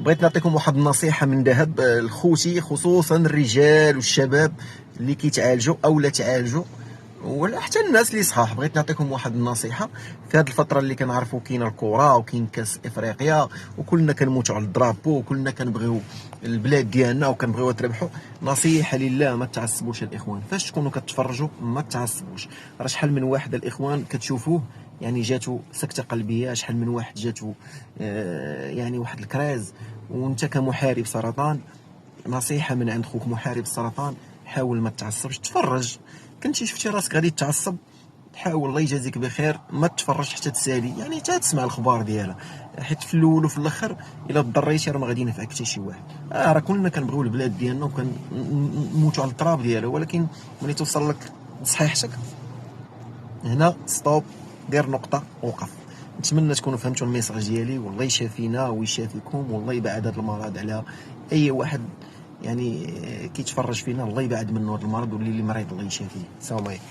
بغيت نعطيكم واحد النصيحه من ذهب لخوتي، خصوصا الرجال والشباب اللي كيتعالجوا او لا تعالجوا، ولا حتى الناس اللي صحاح. بغيت نعطيكم واحد النصيحه في هذه الفتره اللي كنعرفوا كاينه الكره وكاين كاس افريقيا، وكلنا كنموتوا على الدرابو، وكلنا كنبغيو البلاد ديالنا وكنبغيو تربحوا. نصيحه لله، ما تعصبوش الاخوان. فاش تكونوا كتفرجوا ما تعصبوش. راه شحال من واحد الاخوان كتشوفوه يعني جاتو سكته قلبيه، شحال من واحد جاتو يعني واحد الكراز. وانت كمحارب سرطان، نصيحه من عند خوك محارب السرطان، حاول ما تعصبش، تفرج. كنتي شفتي راسك غادي تعصب، حاول الله يجازيك بخير ما تفرجش حتى تسالي، يعني حتى تسمع الخبار ديالها، حيت في الاول وفي الاخر الا تضريتي راه ما غادي ينفعك حتى شي واحد. راه كلنا كنبغيو البلاد ديالنا وكنموتوا على التراب ديالها، ولكن ملي توصل لك صحيحتك هنا ستوب، دير نقطه، وقف. نتمنى تكونوا فهمتوا الميساج ديالي، والله يشافينا ويشافيكم، والله يبعد هذا المرض على اي واحد يعني كيتفرج فينا. الله يبعد منه هذا المرض، واللي مريض الله يشافيه. السلام عليكم.